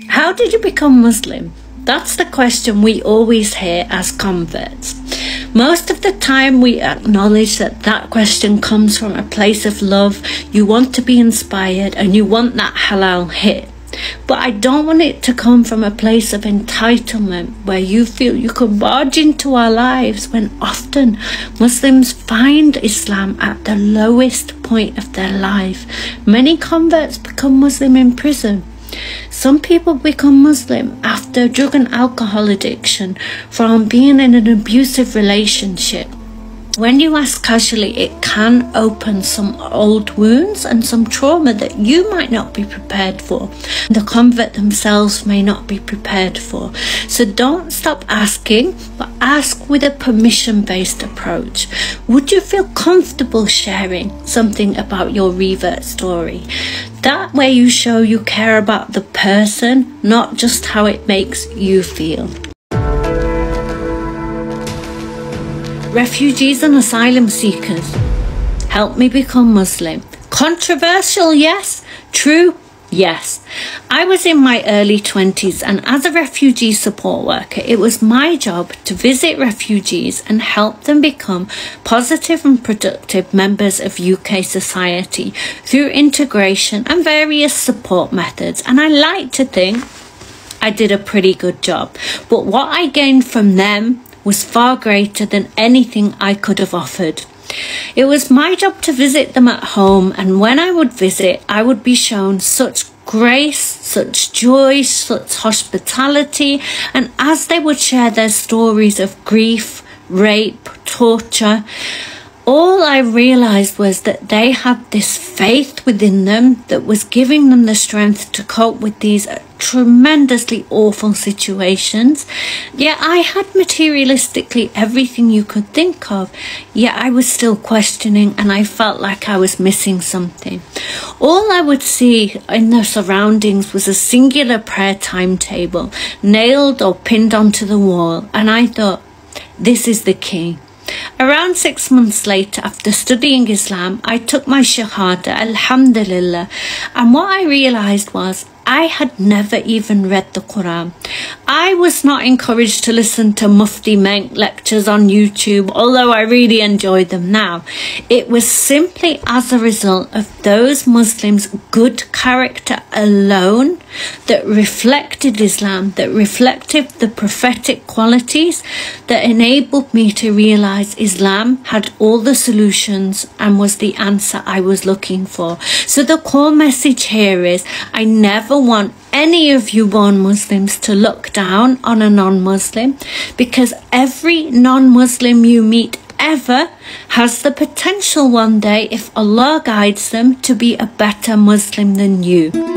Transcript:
How did you become Muslim? That's the question we always hear as converts. Most of the time we acknowledge that question comes from a place of love. You want to be inspired and you want that halal hit. But I don't want it to come from a place of entitlement where you feel you can barge into our lives, when often Muslims find Islam at the lowest point of their life. Many converts become Muslim in prison. Some people become Muslim after drug and alcohol addiction from being in an abusive relationship. When you ask casually, it can open some old wounds and some trauma that you might not be prepared for. The convert themselves may not be prepared for. So don't stop asking, but ask with a permission-based approach. Would you feel comfortable sharing something about your revert story? That way you show you care about the person, not just how it makes you feel. Refugees and asylum seekers. Help me become Muslim. Controversial, yes. True, yes. I was in my early 20s, and as a refugee support worker, it was my job to visit refugees and help them become positive and productive members of UK society through integration and various support methods. And I like to think I did a pretty good job. But what I gained from them was far greater than anything I could have offered. It was my job to visit them at home, and when I would visit, I would be shown such grace, such joy, such hospitality, and as they would share their stories of grief, rape, torture, all I realized was that they had this faith within them that was giving them the strength to cope with these tremendously awful situations. Yet I had materialistically everything you could think of, yet I was still questioning, and I felt like I was missing something. All I would see in the surroundings was a singular prayer timetable nailed or pinned onto the wall, and I thought, this is the key. Around 6 months later, after studying Islam, I took my Shahada, Alhamdulillah, and what I realized was I had never even read the Quran. I was not encouraged to listen to Mufti Menk lectures on YouTube, although I really enjoy them now. It was simply as a result of those Muslims' good character alone that reflected Islam, that reflected the prophetic qualities, that enabled me to realize Islam had all the solutions and was the answer I was looking for. So the core message here is, I never want any of you born Muslims to look down on a non-Muslim, because every non-Muslim you meet ever has the potential one day, if Allah guides them, to be a better Muslim than you.